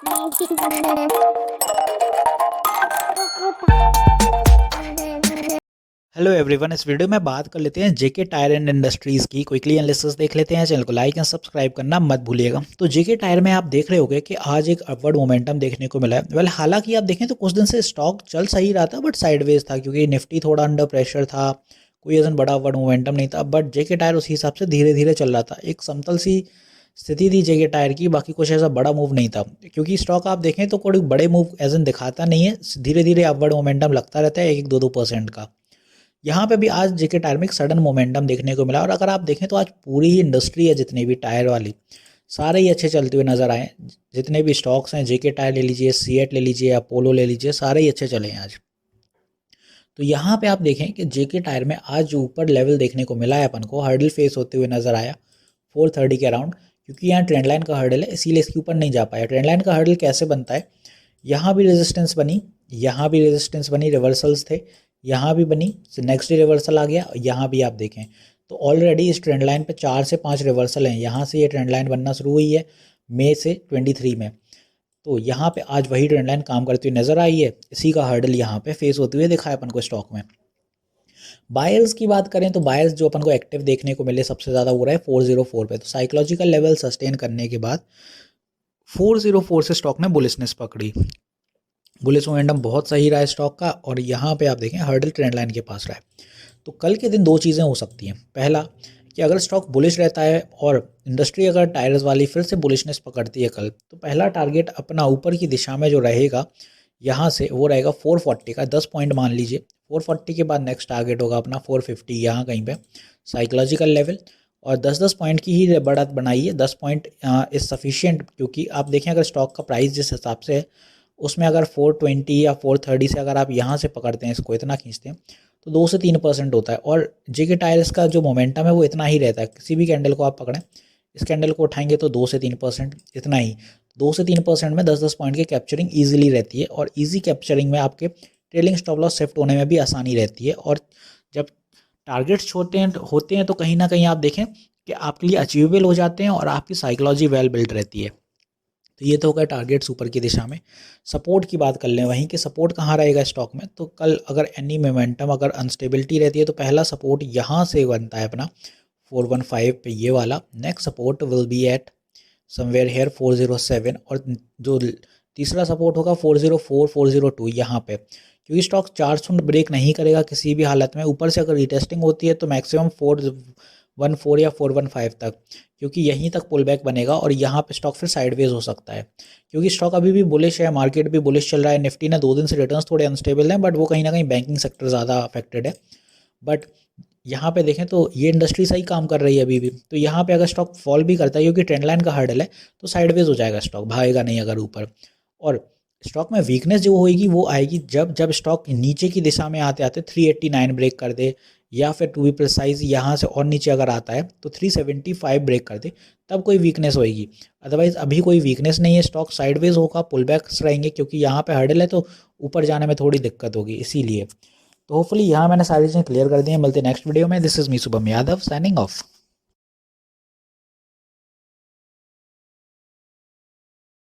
Hello everyone, इस video में बात कर लेते हैं जेके टायर एंड इंडस्ट्रीज़ की। क्विकली एनालिसिस देख लेते हैं। चैनल को लाइक एंड सब्सक्राइब करना मत भूलिएगा। तो जेके टायर में आप देख रहे होंगे कि आज एक अपवर्ड मोमेंटम देखने को मिला है। हालांकि आप देखें तो कुछ दिन से स्टॉक चल सही रहा था, बट साइडवेज था क्योंकि निफ्टी थोड़ा अंडर प्रेशर था। कोई ऐसा बड़ा अपवर्ड मोमेंटम नहीं था, बट जेके टायर उसी हिसाब से धीरे धीरे चल रहा था। एक समतल सी स्थिति थी जेके टायर की, बाकी कुछ ऐसा बड़ा मूव नहीं था। क्योंकि स्टॉक आप देखें तो कोई बड़े मूव एज इन दिखाता नहीं है, धीरे धीरे अपवर्ड मोमेंटम लगता रहता है, 1-2% का। यहाँ पे भी आज जेके टायर में एक सडन मोमेंटम देखने को मिला। और अगर आप देखें तो आज पूरी ही इंडस्ट्री है, जितनी भी टायर वाली, सारे ही अच्छे चलते हुए नजर आए। जितने भी स्टॉक्स हैं, जेके टायर ले लीजिए, सीएट ले लीजिए, अपोलो ले लीजिए, सारे ही अच्छे चले हैं आज। तो यहाँ पे आप देखें कि जेके टायर में आज जो ऊपर लेवल देखने को मिला है अपन को, हर्डल फेस होते हुए नजर आया 430 के अराउंड। क्योंकि यहाँ ट्रेंड लाइन का हर्डल है, इसीलिए इसके ऊपर नहीं जा पाया। ट्रेंड लाइन का हर्डल कैसे बनता है, यहाँ भी रेजिस्टेंस बनी, यहाँ भी रेजिस्टेंस बनी, रिवर्सल्स थे, यहाँ भी बनी, नेक्स्ट डे रिवर्सल आ गया। यहाँ भी आप देखें तो ऑलरेडी इस ट्रेंड लाइन पे 4 से 5 रिवर्सल हैं। यहाँ से ये ट्रेंड लाइन बनना शुरू हुई है मई से 23 में। तो यहाँ पे आज वही ट्रेंड लाइन काम करती हुई नजर आई है। इसी का हर्डल यहाँ पे फेस होते हुए दिखा है अपन को स्टॉक में। बायर्स की बात करें तो बायर्स जो अपन को एक्टिव देखने को मिले सबसे ज़्यादा हो रहा है 404 पे। तो साइकोलॉजिकल लेवल सस्टेन करने के बाद 404 से स्टॉक ने बुलिशनेस पकड़ी। बुलिश मोमेंटम बहुत सही रहा है स्टॉक का, और यहाँ पे आप देखें हर्डल ट्रेंड लाइन के पास रहा है। तो कल के दिन दो चीज़ें हो सकती हैं। पहला कि अगर स्टॉक बुलिश रहता है और इंडस्ट्री अगर टायर्स वाली फिर से बुलिशनेस पकड़ती है कल, तो पहला टारगेट अपना ऊपर की दिशा में जो रहेगा यहाँ से वो रहेगा 440 का, 10 पॉइंट मान लीजिए। 440 के बाद नेक्स्ट टारगेट होगा अपना 450, यहाँ कहीं पे साइकोलॉजिकल लेवल। और 10-10 पॉइंट की ही बढ़त बनाइए। 10 पॉइंट इज़ सफिशिएंट, क्योंकि आप देखें अगर स्टॉक का प्राइस जिस हिसाब से है उसमें अगर 420 या 430 से अगर आप यहाँ से पकड़ते हैं, इसको इतना खींचते हैं, तो 2 से 3% होता है। और जेके टायर्स का जो मोमेंटम है वो इतना ही रहता है। किसी भी कैंडल को आप पकड़ें, इस कैंडल को उठाएंगे तो 2 से 3% इतना ही। 2 से 3% में 10-10 पॉइंट की कैप्चरिंग ईजिली रहती है, और ईजी कैप्चरिंग में आपके ट्रेलिंग स्टॉप लॉस शिफ्ट होने में भी आसानी रहती है। और जब टारगेट्स होते हैं तो कहीं ना कहीं आप देखें कि आपके लिए अचीवेबल हो जाते हैं और आपकी साइकोलॉजी वेल बिल्ड रहती है। तो ये तो होगा टारगेट्स ऊपर की दिशा में। सपोर्ट की बात कर लें वहीं कि सपोर्ट कहाँ रहेगा स्टॉक में, तो कल अगर एनी मोमेंटम अगर अनस्टेबिलिटी रहती है तो पहला सपोर्ट यहाँ से बनता है अपना 415 पे, ये वाला। Next support will be eight somewhere here 407, और जो तीसरा सपोर्ट होगा 404 402 यहाँ पे। क्योंकि स्टॉक 400 ब्रेक नहीं करेगा किसी भी हालत में। ऊपर से अगर रिटेस्टिंग होती है तो मैक्सिमम 414 या 415 तक, क्योंकि यहीं तक पुल बैक बनेगा और यहाँ पे स्टॉक फिर साइडवेज हो सकता है। क्योंकि स्टॉक अभी भी बुलिश है, मार्केट भी बुलिश चल रहा है। निफ्टी ने 2 दिन से रिटर्न्स थोड़े अनस्टेबल हैं, बट वो कहीं ना कहीं बैंकिंग सेक्टर ज़्यादा अफेक्टेड है। बट यहाँ पे देखें तो ये इंडस्ट्री सही काम कर रही है अभी भी। तो यहाँ पे अगर स्टॉक फॉल भी करता है, क्योंकि ट्रेंड लाइन का हर्डल है, तो साइडवेज हो जाएगा स्टॉक, भागेगा नहीं अगर ऊपर। और स्टॉक में वीकनेस जो होएगी वो आएगी जब जब स्टॉक नीचे की दिशा में आते आते 389 ब्रेक कर दे, या फिर टू बी प्रिसाइज यहाँ से और नीचे अगर आता है तो 375 ब्रेक कर दे, तब कोई वीकनेस होएगी। अदरवाइज अभी कोई वीकनेस नहीं है, स्टॉक साइडवेज होगा, पुल बैक्स रहेंगे, क्योंकि यहाँ पे हर्डल है तो ऊपर जाने में थोड़ी दिक्कत होगी इसीलिए। तो होपफुली यहाँ मैंने सारी चीज़ें क्लियर कर दी हैं। मिलते हैं नेक्स्ट वीडियो में। This is me Shubham Yadav signing off.